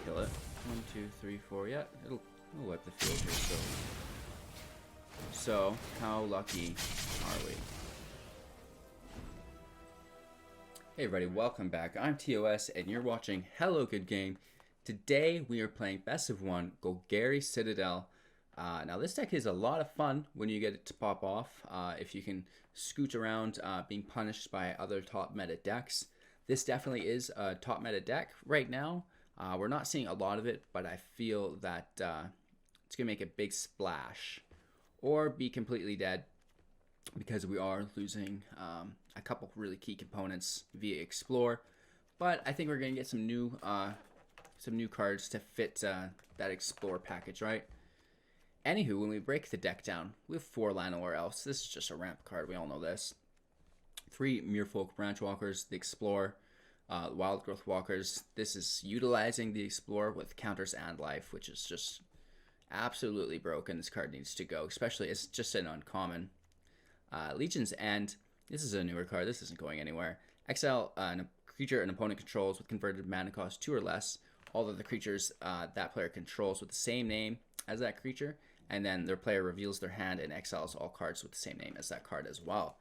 kill it. 1, 2, 3, 4. Yeah, it'll wipe the field here. So how lucky are we? Hey everybody, welcome back. I'm TOS and you're watching Hello Good Game. Today we are playing Best of 1 Golgari Citadel. Now this deck is a lot of fun when you get it to pop off. If you can scoot around being punished by other top meta decks. This definitely is a top meta deck right now. We're not seeing a lot of it, but I feel that it's going to make a big splash or be completely dead because we are losing a couple really key components via Explore. But I think we're going to get some new cards to fit that Explore package, right? Anywho, when we break the deck down, we have 4 Llanowar Elves. This is just a ramp card, we all know this. 3 Muirfolk Branch Walkers, the Explorer, Wild Growth Walkers. This is utilizing the Explorer with counters and life, which is just absolutely broken. This card needs to go, especially as just an uncommon. Legion's End. This is a newer card. This isn't going anywhere. Exile a creature an opponent controls with converted mana cost 2 or less. All of the creatures that player controls with the same name as that creature, and then their player reveals their hand and exiles all cards with the same name as that card as well,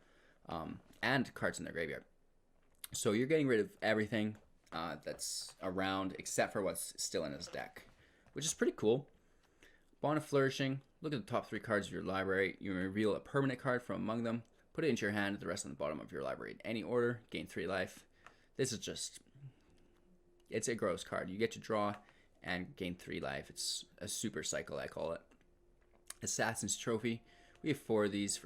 and cards in their graveyard. So you're getting rid of everything that's around except for what's still in his deck, which is pretty cool. Bond of Flourishing. Look at the top 3 cards of your library. You reveal a permanent card from among them. Put it into your hand with the rest on the bottom of your library in any order. Gain 3 life. This is just... it's a gross card. You get to draw and gain 3 life. It's a super cycle, I call it. Assassin's Trophy. We have 4 of these.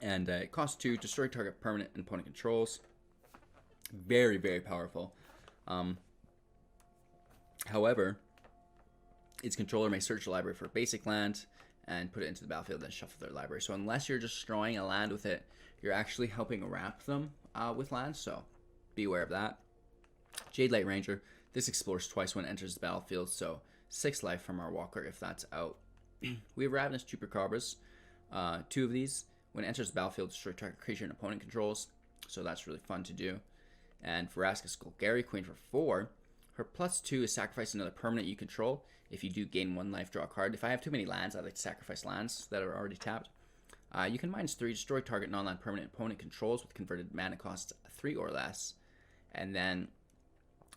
And it costs 2. Destroy target permanent and opponent controls. Very, very powerful. However, its controller may search the library for a basic land and put it into the battlefield, then shuffle their library. So unless you're destroying a land with it, you're actually helping wrap them with lands. So be aware of that. Jade Light Ranger. This explores twice when it enters the battlefield. So 6 life from our walker if that's out. We have Ravenous Chupacabras. 2 of these. When it enters the battlefield, destroy target creature and opponent controls. So that's really fun to do. And Vraska's Golgari Queen for 4. Her +2 is sacrifice another permanent you control. If you do gain 1 life, draw a card. If I have too many lands, I like to sacrifice lands that are already tapped. You can -3, destroy target non-land permanent opponent controls with converted mana cost 3 or less. And then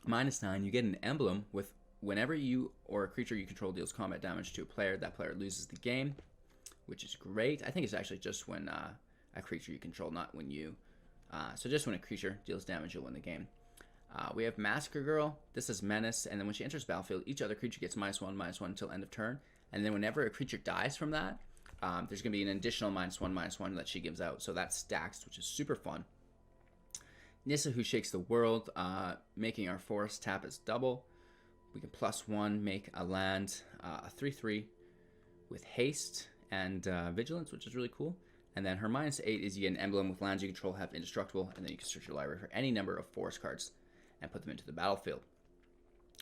-9, you get an emblem with whenever you or a creature you control deals combat damage to a player, that player loses the game, which is great. I think it's actually just when a creature you control, not when you. So just when a creature deals damage, you'll win the game. We have Massacre Girl. This is Menace, and then when she enters battlefield, each other creature gets -1/-1 until end of turn. And then whenever a creature dies from that, there's going to be an additional -1/-1 that she gives out. So that stacks, which is super fun. Nissa, Who Shakes the World, making our forest tap as double. We can +1 make a land, a 3/3 with haste and vigilance, which is really cool. And then her -8 is you get an emblem with lands you control have indestructible, and then you can search your library for any number of forest cards and put them into the battlefield.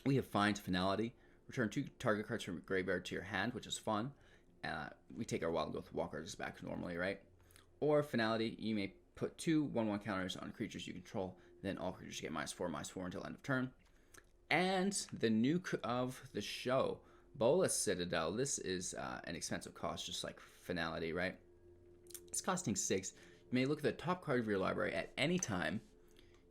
We have Find Finality. Return 2 target cards from your graveyard to your hand, which is fun. We take our Wild Growth Walkers back normally, right? Or Finality, you may put 2 1/1 counters on creatures you control, then all creatures get -4/-4 until end of turn. And the nuke of the show, Bolas Citadel. This is an expensive cost, just like Finality, right? It's costing 6. You may look at the top card of your library at any time.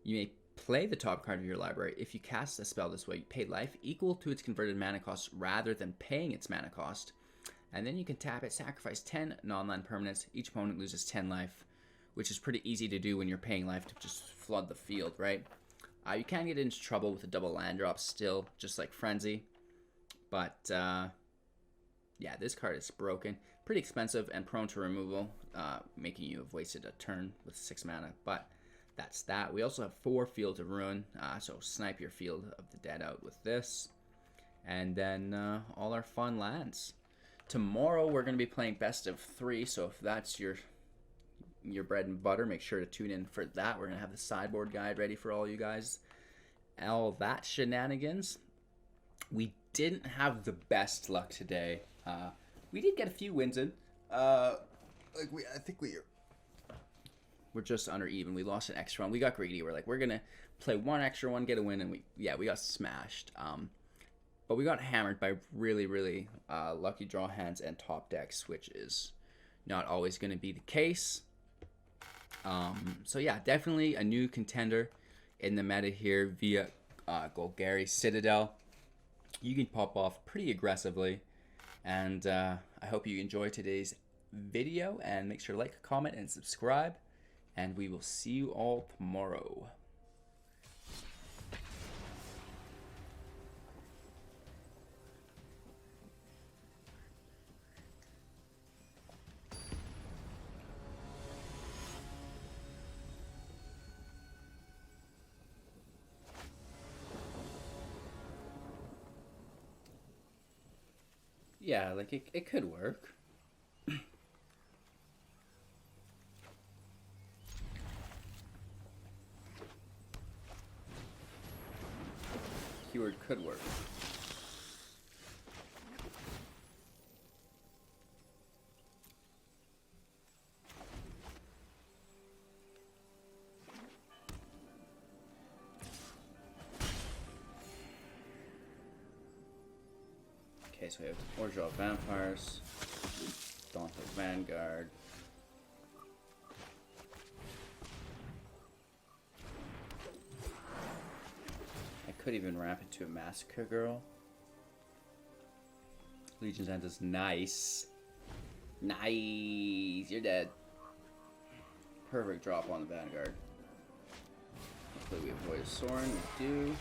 You may play the top card of your library. If you cast a spell this way, you pay life equal to its converted mana cost rather than paying its mana cost. And then you can tap it, sacrifice 10 non-land permanents. Each opponent loses 10 life, which is pretty easy to do when you're paying life to just flood the field, right? You can get into trouble with a double land drop still, just like Frenzy. But, yeah, this card is broken. Pretty expensive and prone to removal, making you have wasted a turn with 6 mana. But that's that. We also have 4 Fields of Ruin, so snipe your Field of the Dead out with this. And then all our fun lands. Tomorrow we're going to be playing best of 3, so if that's your bread and butter, make sure to tune in for that. We're going to have the sideboard guide ready for all you guys. All that shenanigans. We didn't have the best luck today. We did get a few wins in. I think we're just under even. We lost an extra one. We got greedy. We're like, we're gonna play one extra one, get a win, and we got smashed. But we got hammered by really, really lucky draw hands and top decks, which is not always going to be the case. So yeah, definitely a new contender in the meta here via Golgari Citadel. You can pop off pretty aggressively. And I hope you enjoy today's video. And make sure to like, comment, and subscribe. And we will see you all tomorrow. Yeah, like it could work. Keyword could work. Okay, so we have Orzhov Vampires, Dauntless Vanguard. I could even wrap it to a Massacre Girl. Legion's End is nice. Nice! You're dead. Perfect drop on the Vanguard. Hopefully we avoid a Sorin. We do.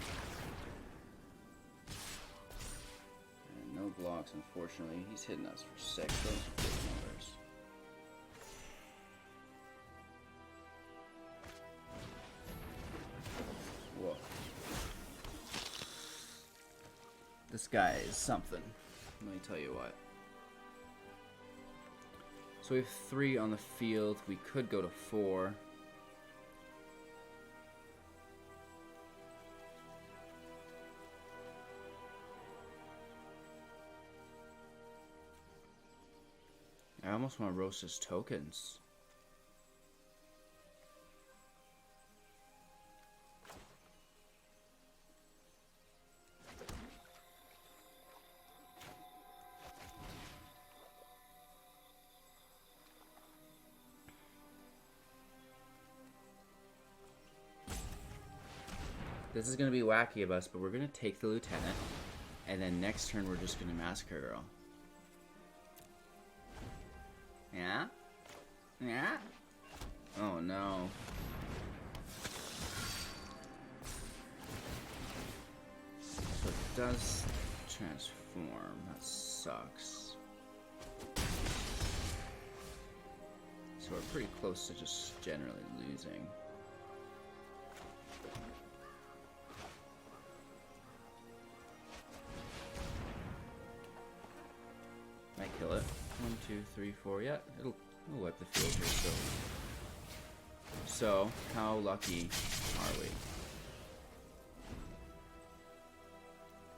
No blocks, unfortunately. He's hitting us for 6. Those are big numbers. Whoa. This guy is something. Let me tell you what. So we have 3 on the field. We could go to 4. I almost want to roast his tokens. This is going to be wacky of us, but we're going to take the lieutenant. And then next turn, we're just going to Massacre Girl. Yeah? Yeah? Oh no. So it does transform. That sucks. So we're pretty close to just generally losing. Might kill it. 1, 2, 3, 4. Yeah, it'll wipe the field here. So how lucky are we?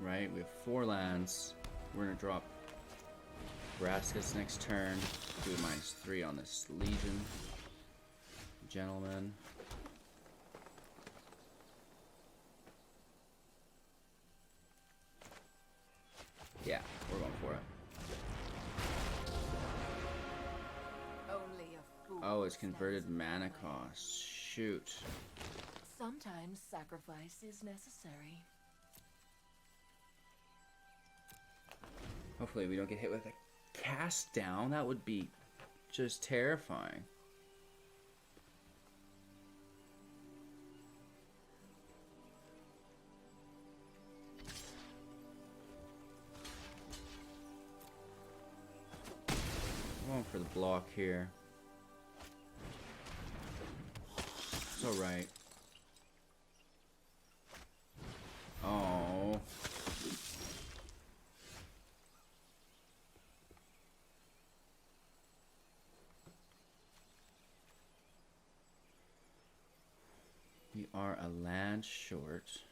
Right, we have 4 lands. We're gonna drop Vraska's next turn. Do a -3 on this Legion. Gentleman. Yeah, we're going for it. Oh, it's converted mana cost. Shoot. Sometimes sacrifice is necessary. Hopefully we don't get hit with a cast down. That would be just terrifying. I'm going for the block here. It's alright. Oh. We are a land short.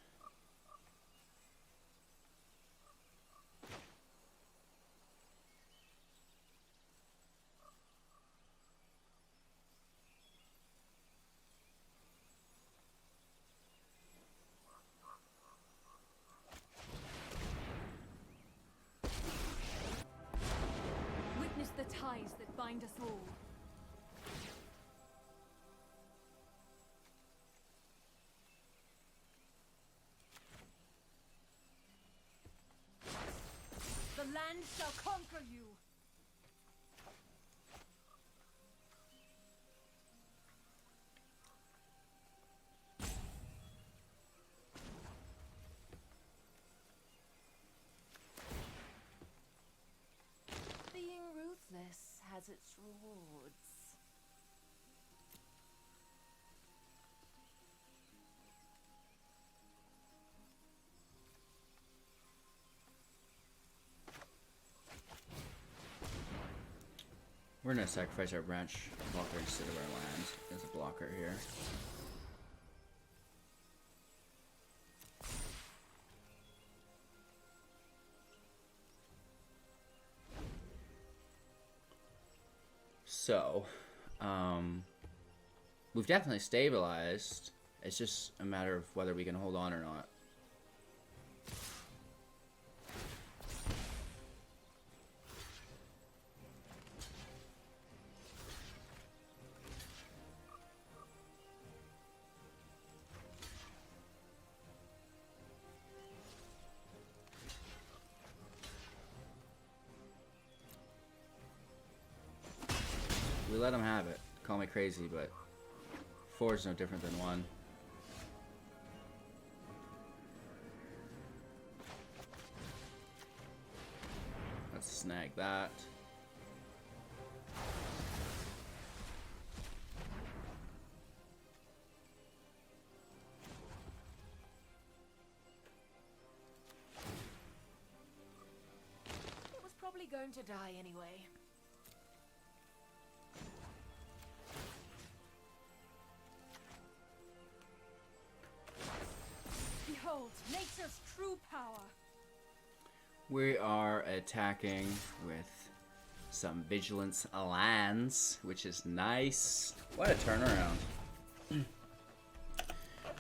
bind us all. The land shall conquer you. Being ruthless has its rewards. We're gonna sacrifice our branch blocker instead of our land as a blocker here. So, we've definitely stabilized. It's just a matter of whether we can hold on or not. We let them have it. Call me crazy, but 4 is no different than 1. Let's snag that. It was probably going to die anyway. Behold, nature's true power. We are attacking with some Vigilance lands, which is nice. What a turnaround.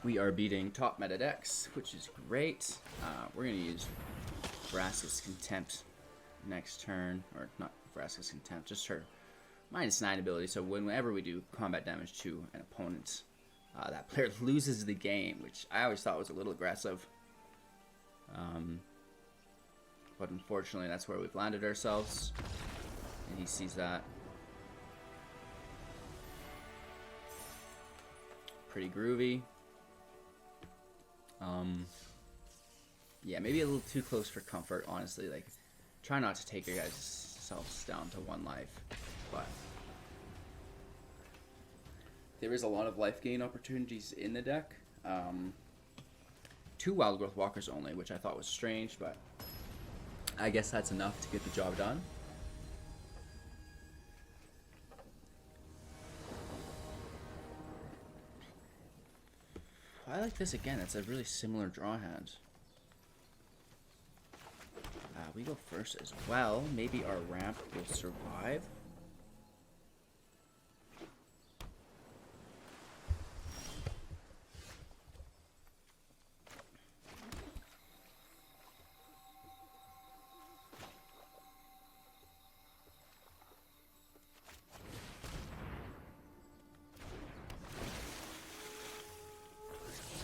We are beating top meta decks, which is great. We're going to use Vraska's Contempt next turn. Or not Vraska's Contempt, just her -9 ability. So whenever we do combat damage to an opponent, that player loses the game, which I always thought was a little aggressive. But unfortunately, that's where we've landed ourselves. And he sees that. Pretty groovy. Yeah, maybe a little too close for comfort, honestly. Like, try not to take your guys' selves down to 1 life. But there is a lot of life gain opportunities in the deck. 2 Wild Growth Walkers only, which I thought was strange, but I guess that's enough to get the job done. I like this again. It's a really similar draw hand. We go first as well. Maybe our ramp will survive.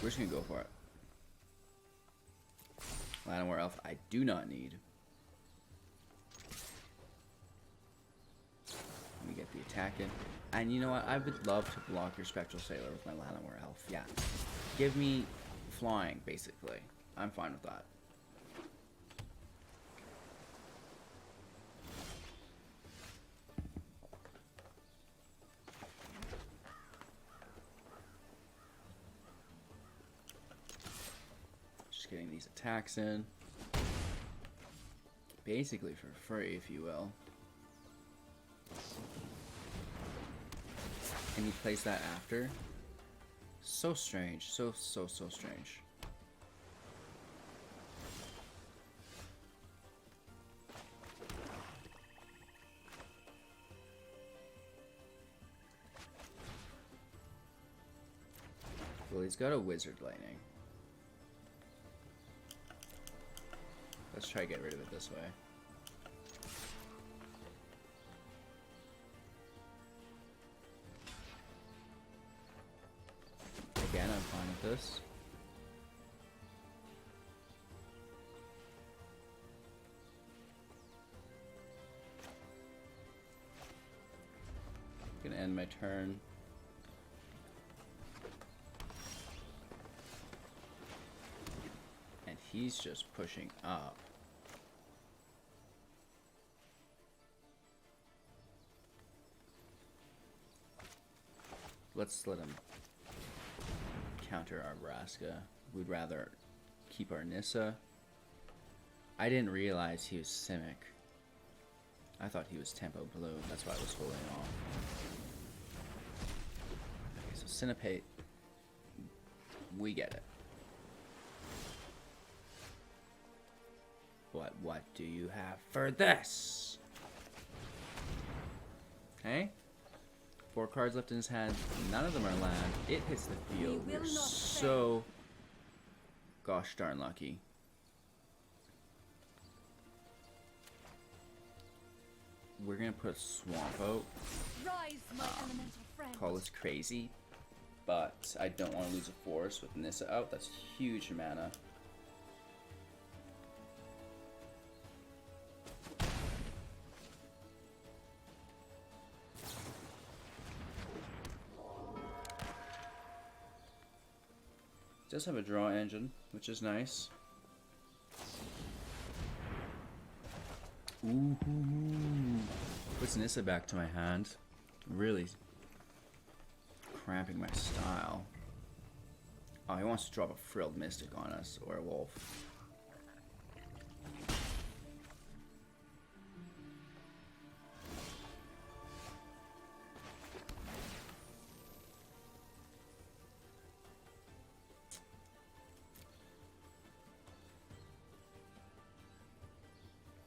We're just gonna go for it. Llanowar Elf, I do not need. Let me get the attack in. And you know what? I would love to block your Spectral Sailor with my Llanowar Elf. Yeah. Give me flying, basically. I'm fine with that. Getting these attacks in. Basically for free, if you will. And he plays that after. So strange. So strange. Well, he's got a Wizard Lightning. Let's try to get rid of it this way. this. Gonna end my turn. And he's just pushing up. Let's let him counter our Vraska. We'd rather keep our Nissa. I didn't realize he was Simic. I thought he was Tempo Blue. That's why I was holding off. Okay, so Sinipate. We get it. What do you have for this? Okay. 4 cards left in his hand. None of them are land. It hits the field. We're so gosh darn lucky. We're gonna put a Swamp out. Rise, my elemental friend. Call this crazy, but I don't want to lose a forest with Nissa out. That's huge mana. Does have a draw engine, which is nice. Ooh, puts Nissa back to my hand. Really cramping my style. Oh, he wants to drop a Frilled Mystic on us, or a Wolf.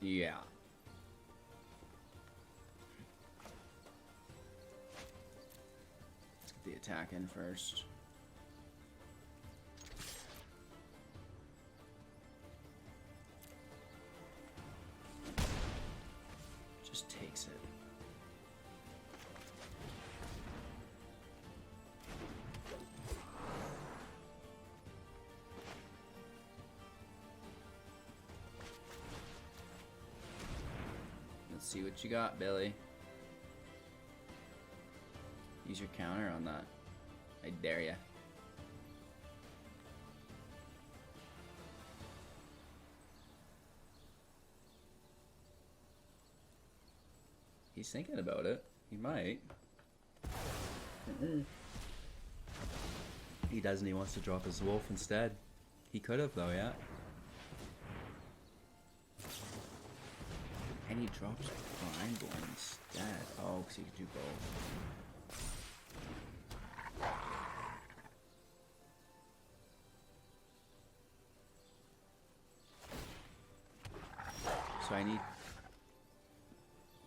Yeah. Let's get the attack in first. Just takes it. See what you got, Billy. Use your counter on that. I dare ya. He's thinking about it. He might. He doesn't. He wants to drop his wolf instead. He could have, though, yeah. And he drops Grindborn instead. Oh, because he could do both. So I need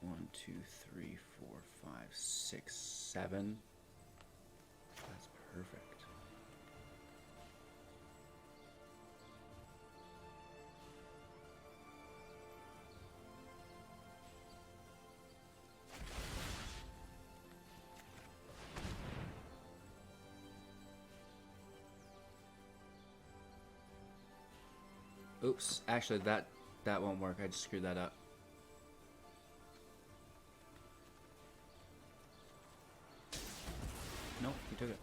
1, 2, 3, 4, 5, 6, 7. That's perfect. Oops, actually that won't work. I just screwed that up. Nope, he took it.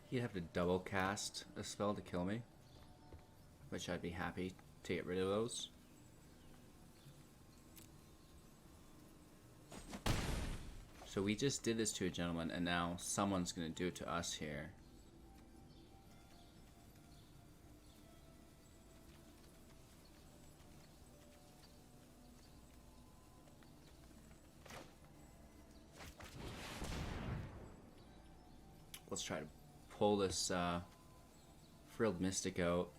He'd have to double cast a spell to kill me, which I'd be happy to get rid of those. So we just did this to a gentleman, and now someone's going to do it to us here. Let's try to pull this Frilled Mystic out.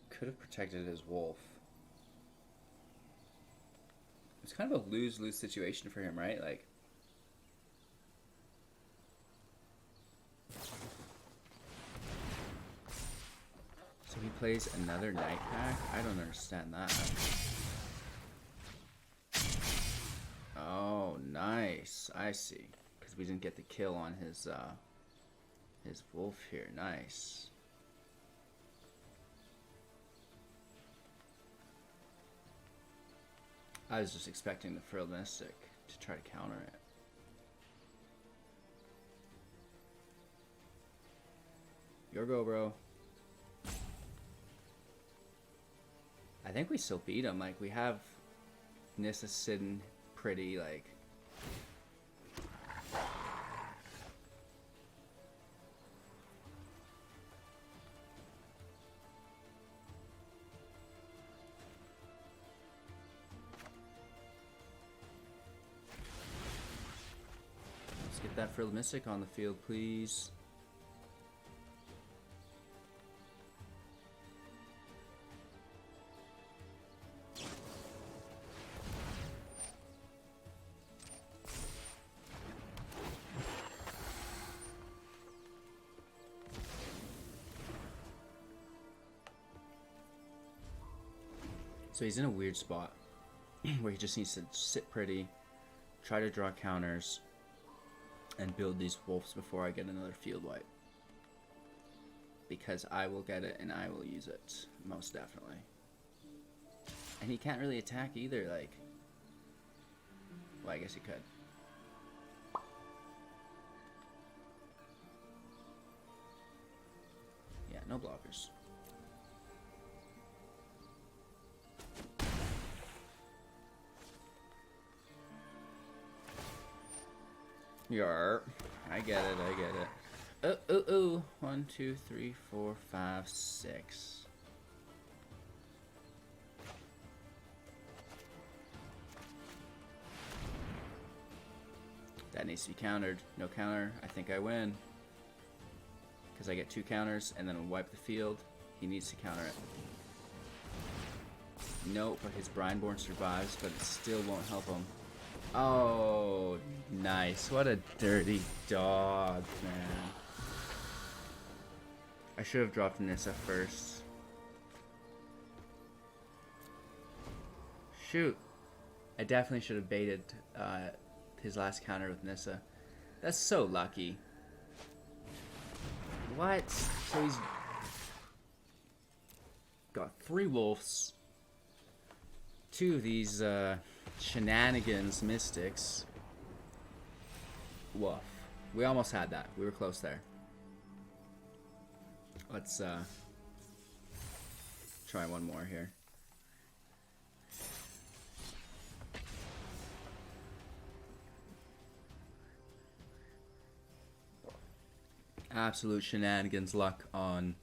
Could have protected his wolf. It's kind of a lose-lose situation for him, right? Like, so he plays another night pack? I don't understand that. Oh, nice. I see. Because we didn't get the kill on his wolf here. Nice. I was just expecting the Frilled Mystic to try to counter it. Your go, bro. I think we still beat him. Like, we have Nissa sitting pretty, like... Let's get that Frilled Mystic on the field, please. So he's in a weird spot where he just needs to sit pretty, try to draw counters, and build these wolves before I get another field wipe. Because I will get it and I will use it, most definitely. And he can't really attack either, like... Well, I guess he could. Yeah, no blockers. Yarp. I get it, I get it. Oh. 1, 2, 3, 4, 5, 6. That needs to be countered. No counter. I think I win. Because I get 2 counters and then I'll wipe the field. He needs to counter it. Nope, but his Brineborn survives, but it still won't help him. Oh, nice. What a dirty dog, man. I should have dropped Nissa first. Shoot. I definitely should have baited his last counter with Nissa. That's so lucky. What? So he's got 3 wolves. 2 of these shenanigans mystics. Woof. We almost had that. We were close there. Let's try one more here. Absolute shenanigans luck on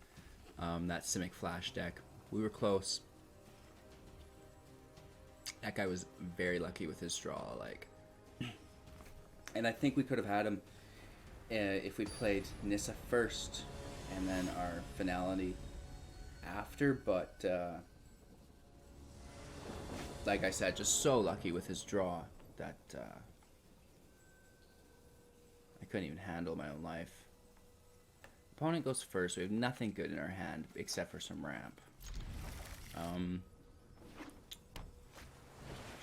that Simic Flash deck. We were close. That guy was very lucky with his draw, like. And I think we could have had him if we played Nissa first and then our finality after, but like I said, just so lucky with his draw that I couldn't even handle my own life. Opponent goes first. We have nothing good in our hand except for some ramp.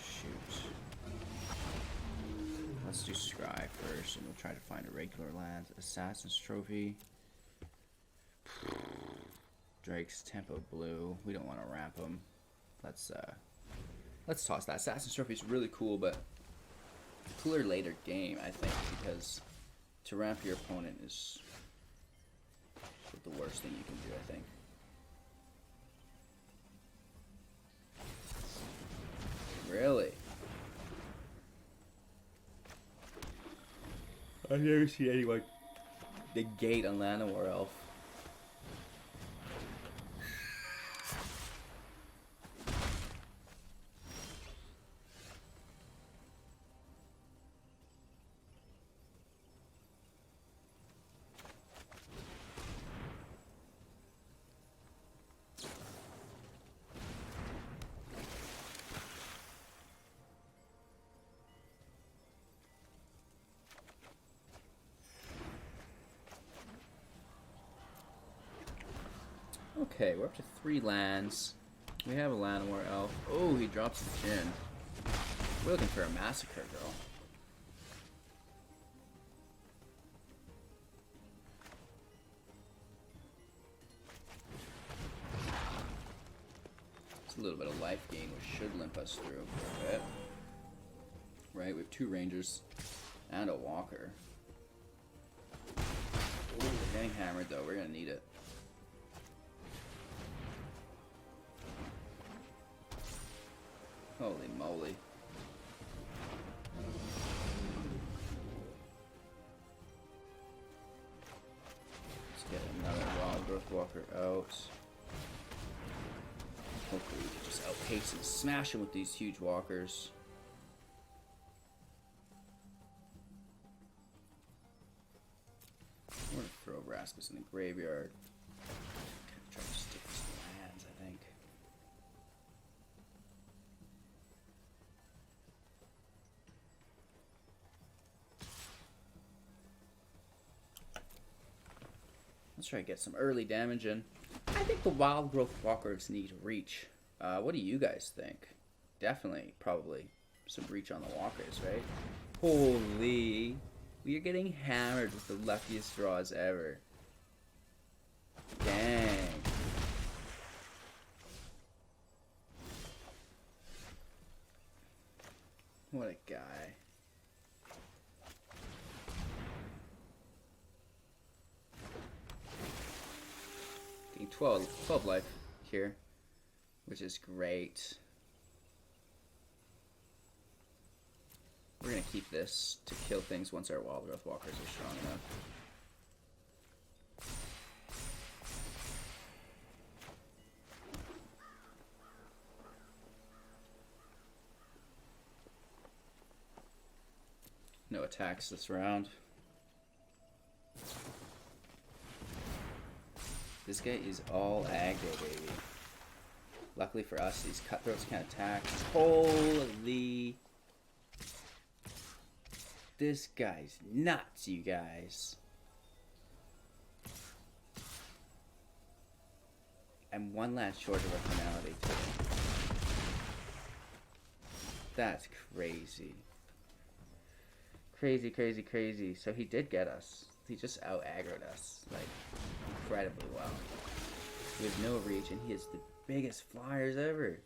Shoot. Let's do Scry first, and we'll try to find a regular land. Assassin's Trophy. Drake's Tempo Blue. We don't want to ramp him. Let's toss that. Assassin's Trophy is really cool, but cooler later game, I think, because to ramp your opponent is the worst thing you can do, I think. Really? I've never seen anyone negate a Llanowar elf. Okay, we're up to 3 lands. We have a land war elf. Oh, he drops the Jin. We're looking for a massacre, girl. It's a little bit of life gain, which should limp us through for a bit. Right, we have 2 rangers and a walker. Ooh, we're getting hammered though, we're gonna need it. Holy moly. Let's get another wild growth walker out. Hopefully we can just outpace and smash him with these huge walkers. I'm gonna throw Raskus in the graveyard. Try to stick with some lands, I think. Let's try to get some early damage in. I think the wild growth walkers need reach. What do you guys think? Definitely, probably some reach on the walkers, right? Holy. We are getting hammered with the luckiest draws ever. Dang. What a guy. Getting 12 life here, which is great. We're gonna keep this to kill things once our wild growth walkers are strong enough. No attacks this round. This guy is all aggro, baby. Luckily for us, these cutthroats can't attack. Holy... This guy's nuts, you guys. I'm 1 land short of a finality, too. That's crazy. Crazy, crazy, crazy. So he did get us. He just out-aggroed us, like, incredibly well. We have no reach, and he has the biggest flyers ever.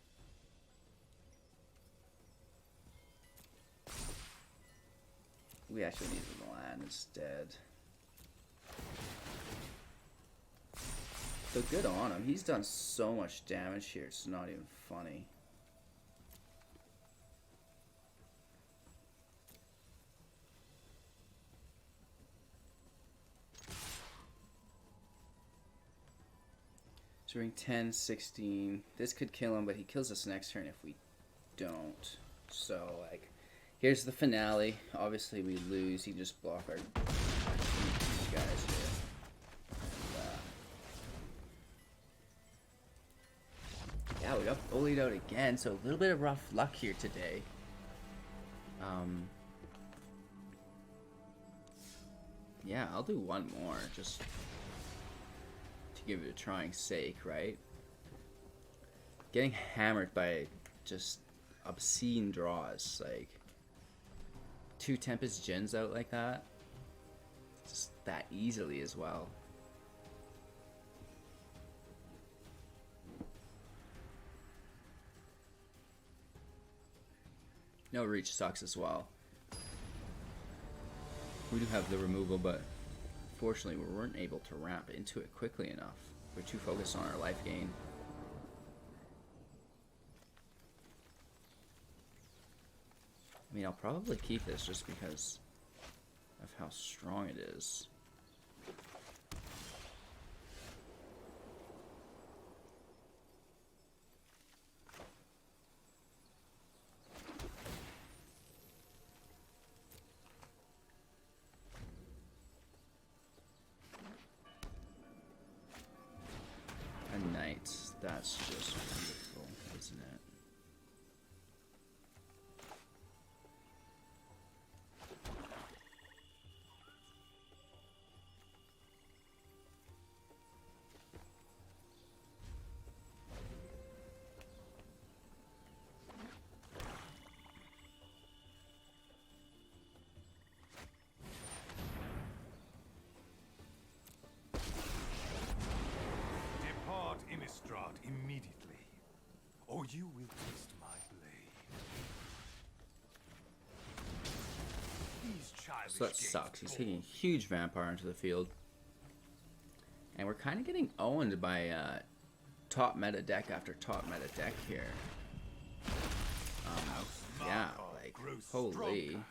We actually needed the land instead. So good on him. He's done so much damage here, it's not even funny. So we're in 10, 16. This could kill him, but he kills us next turn if we don't. So, like... Here's the finale. Obviously, we lose. He can just block our guys here. And, yeah, we got bullied out again. So a little bit of rough luck here today. Yeah, I'll do one more just to give it a trying sake, right? Getting hammered by just obscene draws, like 2 Tempest Gens out like that, just that easily as well. No reach sucks as well. We do have the removal, but unfortunately we weren't able to ramp into it quickly enough. We're too focused on our life gain. I mean, I'll probably keep this just because of how strong it is. A knight, that's just beautiful, isn't it? or you will taste my blade. These childish So that games sucks. He's bore taking a me. huge vampire into the field. And we're kind of getting owned by top meta deck after top meta deck here. Yeah, like, Grows holy. stronger.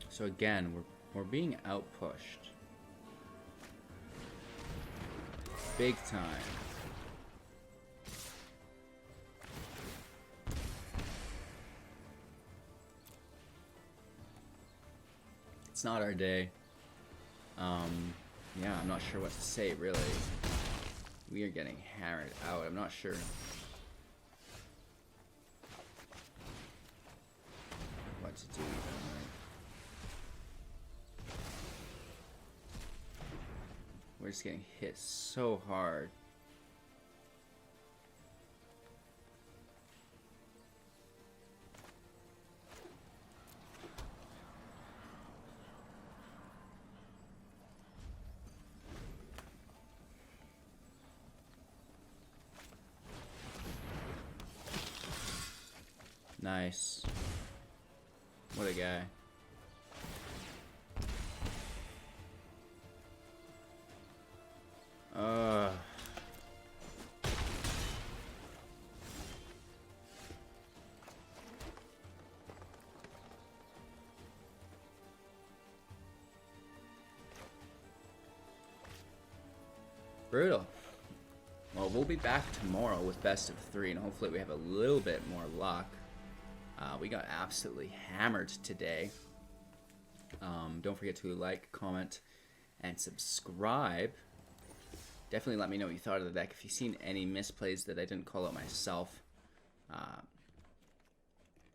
So again, we're being outpushed. Big time. It's not our day. Yeah, I'm not sure what to say, really. We are getting hammered out. I'm not sure what to do even, right? We're just getting hit so hard. Nice. What a guy. Brutal. Well, we'll be back tomorrow with best of 3, and hopefully we have a little bit more luck. We got absolutely hammered today. Don't forget to like, comment, and subscribe. Definitely let me know what you thought of the deck. If you've seen any misplays that I didn't call out myself,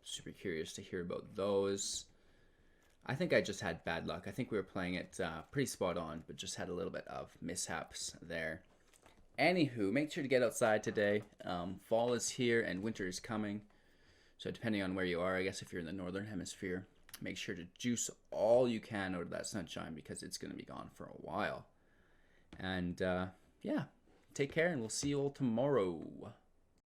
super curious to hear about those. I think I just had bad luck. I think we were playing it pretty spot on, but just had a little bit of mishaps there. Anywho, make sure to get outside today. Fall is here and winter is coming. So depending on where you are, I guess if you're in the northern hemisphere, make sure to juice all you can out of that sunshine because it's going to be gone for a while. And yeah, take care and we'll see you all tomorrow.